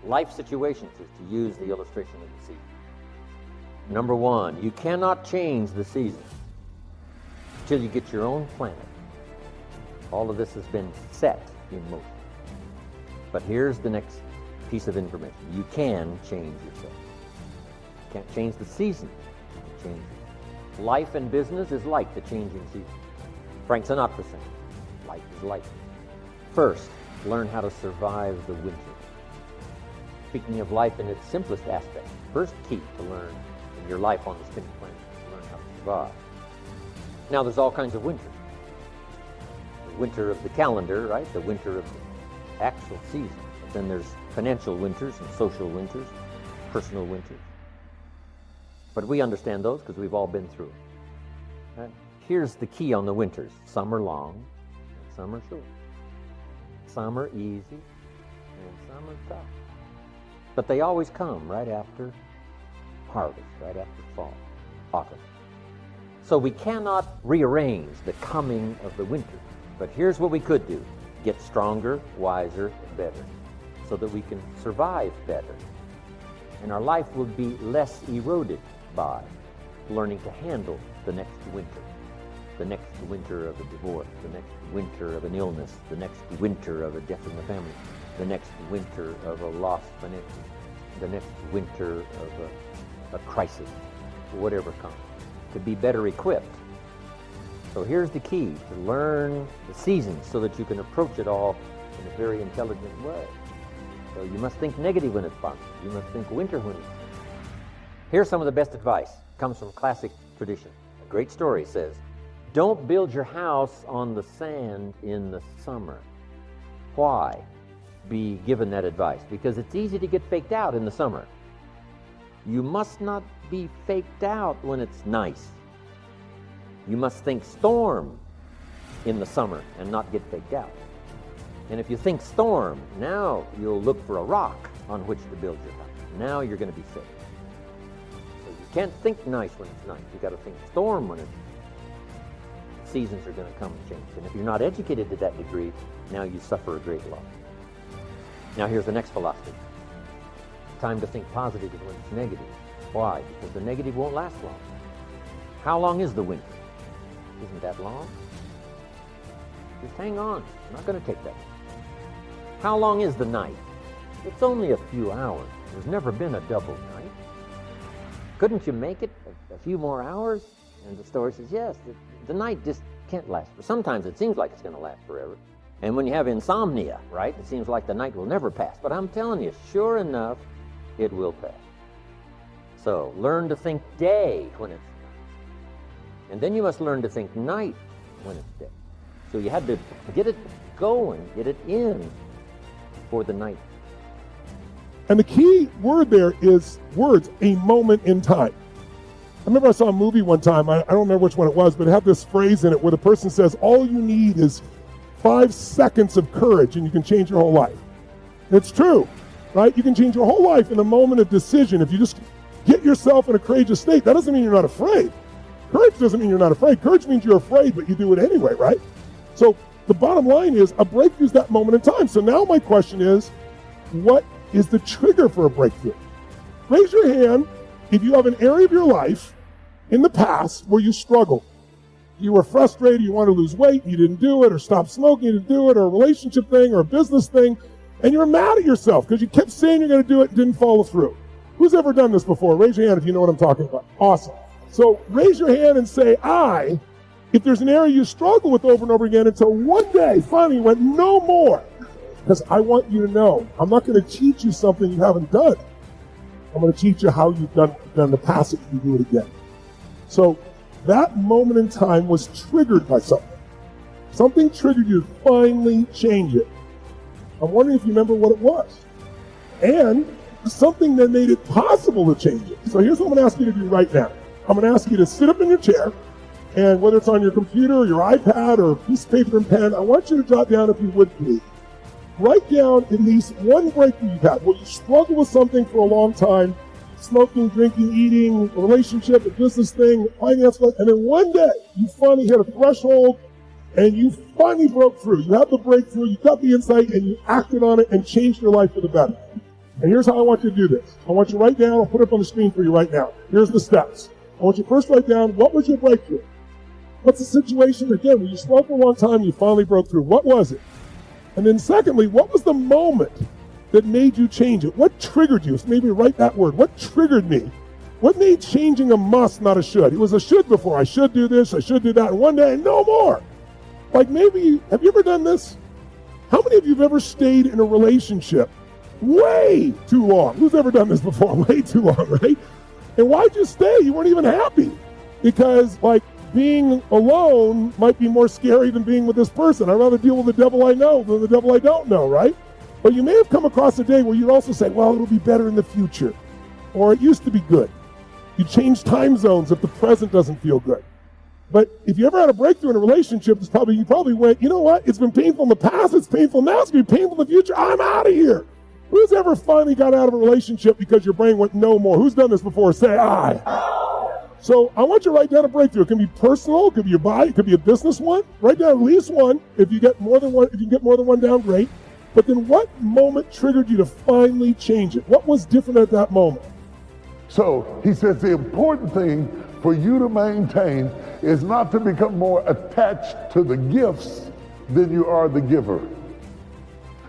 life situations is to use the illustration of the season. Number one, you cannot change the season until you get your own planet. All of this has been set in motion. But here's the next piece of information. You can change yourself. You can't change the season. You can change it. Life and business is like the changing season. Frank Sinatra sang, life is like. First, learn how to survive the winter. Speaking of life in its simplest aspect, first key to learn in your life on the spinning planet is learn how to survive. Now, there's all kinds of winters. The winter of the calendar, right? The winter of the actual season. But then there's financial winters and social winters, personal winters. But we understand those because we've all been through it. Right? Here's the key on the winters. Some are long and some are short. Some are easy and some are tough. But they always come right after harvest, right after fall, autumn. So we cannot rearrange the coming of the winter. But here's what we could do. Get stronger, wiser, and better so that we can survive better. And our life will be less eroded by learning to handle the next winter. The next winter of a divorce, the next winter of an illness, the next winter of a death in the family, the next winter of a lost financial, the next winter of a crisis, whatever comes, to be better equipped. So here's the key, to learn the seasons so that you can approach it all in a very intelligent way. So you must think negative when it's positive. You must think winter when it's. Here's some of the best advice. It comes from classic tradition. A great story says, don't build your house on the sand in the summer. Why be given that advice? Because it's easy to get faked out in the summer. You must not be faked out when it's nice. You must think storm in the summer and not get faked out. And if you think storm, now you'll look for a rock on which to build your house. Now you're going to be safe. So you can't think nice when it's nice. You've got to think storm when it's seasons are going to come and change. And if you're not educated to that degree, now you suffer a great loss. Now here's the next philosophy. Time to think positive when it's negative. Why? Because the negative won't last long. How long is the winter? Isn't that long? Just hang on. I'm not going to take that. How long is the night? It's only a few hours. There's never been a double night. Couldn't you make it a few more hours? And the story says, yes, the night just can't last. Sometimes it seems like it's going to last forever. And when you have insomnia, right, it seems like the night will never pass. But I'm telling you, sure enough, it will pass. So learn to think day when it's night. And then you must learn to think night when it's day. So you had to get it going, get it in for the night. And the key word there is words, a moment in time. I remember I saw a movie one time, I don't remember which one it was, but it had this phrase in it where the person says, all you need is 5 seconds of courage and you can change your whole life. It's true, right? You can change your whole life in a moment of decision. If you just get yourself in a courageous state, that doesn't mean you're not afraid. Courage doesn't mean you're not afraid. Courage means you're afraid, but you do it anyway, right? So the bottom line is a breakthrough is that moment in time. So now my question is, what is the trigger for a breakthrough? Raise your hand if you have an area of your life in the past where you struggled. You were frustrated, you wanted to lose weight, you didn't do it, or stop smoking, you didn't do it, or a relationship thing, or a business thing, and you're mad at yourself because you kept saying you're going to do it and didn't follow through. Who's ever done this before? Raise your hand if you know what I'm talking about. Awesome. So raise your hand and say, if there's an area you struggle with over and over again until one day, finally went, no more. Because I want you to know, I'm not going to teach you something you haven't done. I'm going to teach you how you've done in the past so you can do it again. So that moment in time was triggered by something. Something triggered you to finally change it. I'm wondering if you remember what it was. And something that made it possible to change it. So here's what I'm going to ask you to do right now. I'm going to ask you to sit up in your chair, and whether it's on your computer or your iPad or a piece of paper and pen, I want you to jot down, if you would please, write down at least one breakthrough you've had where you struggled with something for a long time, smoking, drinking, eating, a relationship, a business thing, finance, and then one day you finally hit a threshold and you finally broke through. You had the breakthrough, you got the insight, and you acted on it and changed your life for the better. And here's how I want you to do this. I want you to write down, I'll put it up on the screen for you right now. Here's the steps. I want you to first write down, what was your breakthrough? What's the situation, again, when you struggled for one time, you finally broke through? What was it? And then secondly, what was the moment that made you change it? What triggered you? So maybe write that word. What triggered me? What made changing a must, not a should? It was a should before. I should do this, I should do that, and one day, no more. Like maybe, have you ever done this? How many of you have ever stayed in a relationship way too long? Who's ever done this before? Way too long, right? And why'd you stay? You weren't even happy. Because like being alone might be more scary than being with this person. I'd rather deal with the devil I know than the devil I don't know, right? But you may have come across a day where you'd also say, well, it'll be better in the future. Or it used to be good. You change time zones if the present doesn't feel good. But if you ever had a breakthrough in a relationship, you probably went, you know what? It's been painful in the past, it's painful now, it's going to be painful in the future. I'm out of here. Who's ever finally got out of a relationship because your brain went no more? Who's done this before? Say I. So I want you to write down a breakthrough. It can be personal, it could be your body, it could be a business one. Write down at least one. If you get more than one, if you can get more than one down, great. But then what moment triggered you to finally change it? What was different at that moment? So he says the important thing for you to maintain is not to become more attached to the gifts than you are the giver.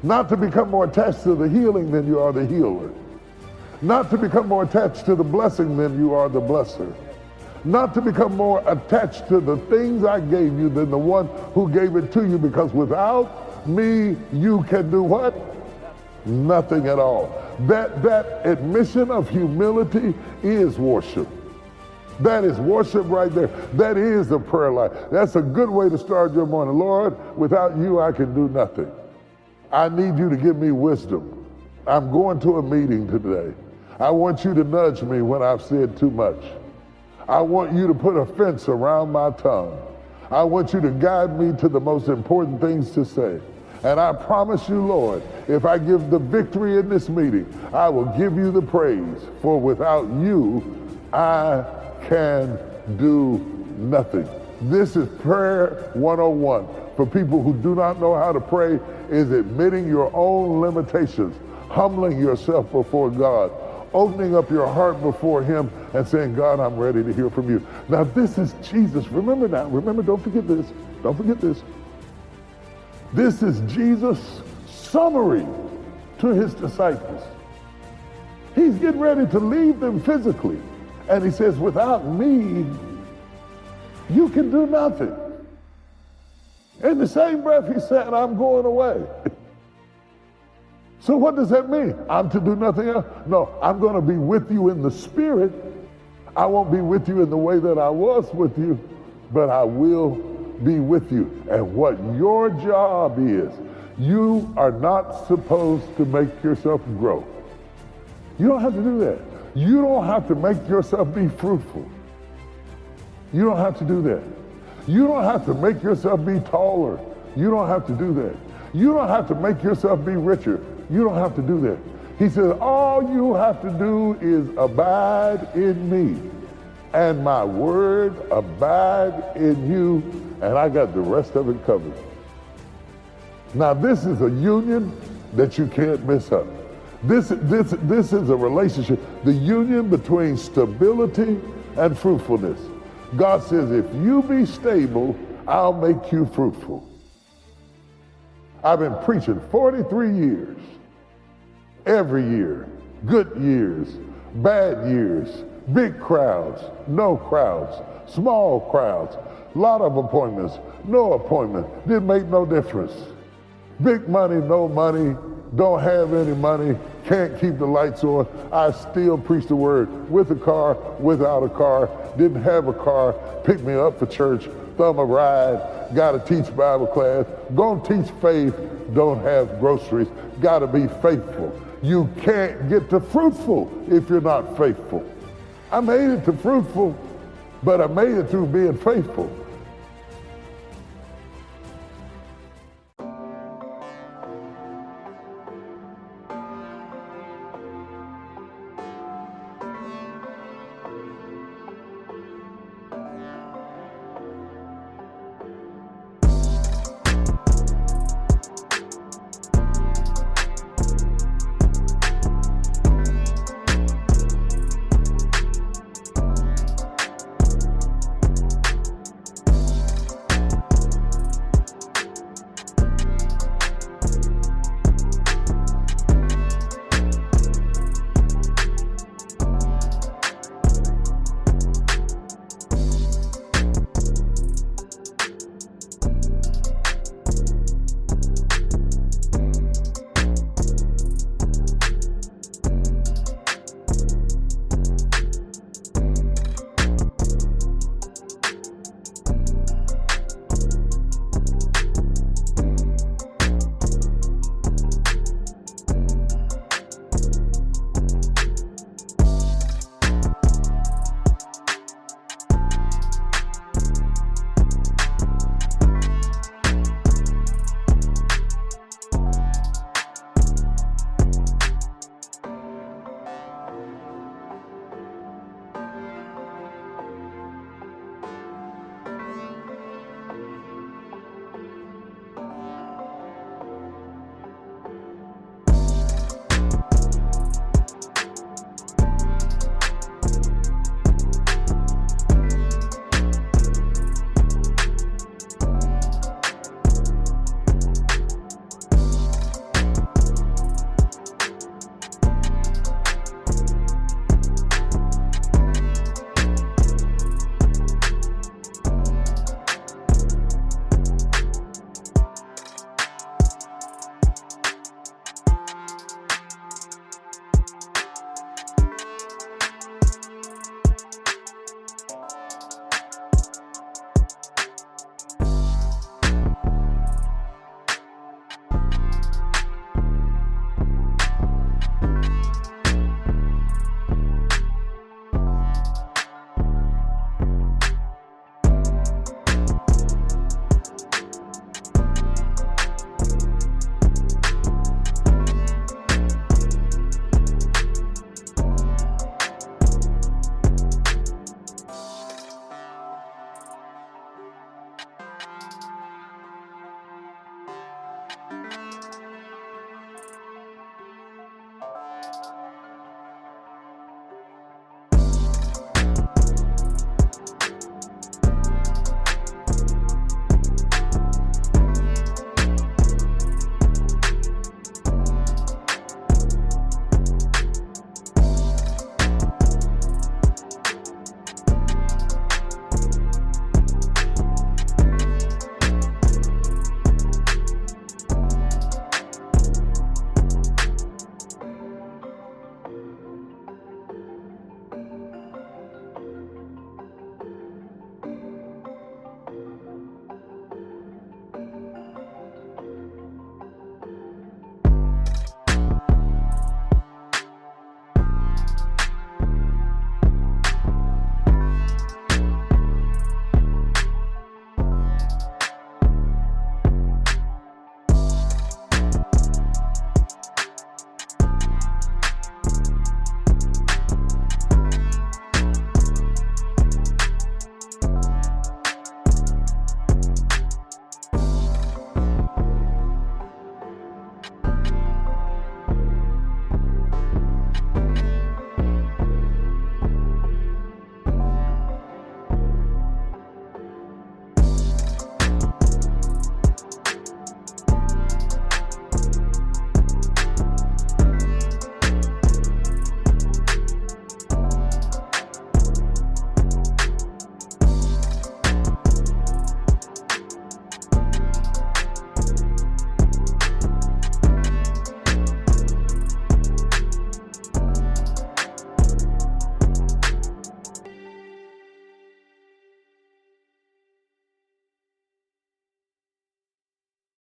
Not to become more attached to the healing than you are the healer. Not to become more attached to the blessing than you are the blesser. Not to become more attached to the things I gave you than the one who gave it to you, because without me, you can do what? Nothing at all. That admission of humility is worship. That is worship right there. That is the prayer life. That's a good way to start your morning. Lord, without you, I can do nothing. I need you to give me wisdom. I'm going to a meeting today. I want you to nudge me when I've said too much. I want you to put a fence around my tongue. I want you to guide me to the most important things to say. And I promise you, Lord, if I give the victory in this meeting, I will give you the praise. For without you, I can do nothing. This is prayer 101. For people who do not know how to pray, is admitting your own limitations, humbling yourself before God, opening up your heart before him and saying, God, I'm ready to hear from you. Now this is Jesus. Remember now, don't forget this. Don't forget this. This is Jesus' summary to his disciples. He's getting ready to leave them physically. And he says, without me, you can do nothing. In the same breath, he said, I'm going away. So what does that mean? I'm to do nothing else? No, I'm going to be with you in the spirit. I won't be with you in the way that I was with you, but I will be with you. And what your job is, you are not supposed to make yourself grow. You don't have to do that. You don't have to make yourself be fruitful. You don't have to do that. You don't have to make yourself be taller. You don't have to do that. You don't have to make yourself be richer. You don't have to do that. He said, all you have to do is abide in me, and my word abide in you, and I got the rest of it covered. Now this is a union that you can't miss up. This is a relationship, the union between stability and fruitfulness. God says, if you be stable, I'll make you fruitful. I've been preaching 43 years. Every year, good years, bad years, big crowds, no crowds, small crowds, lot of appointments, no appointment, didn't make no difference. Big money, no money, don't have any money, can't keep the lights on. I still preach the word with a car, without a car, didn't have a car, pick me up for church, thumb a ride, gotta teach Bible class, gonna teach faith, don't have groceries, gotta be faithful. You can't get to fruitful if you're not faithful. I made it to fruitful, but I made it through being faithful.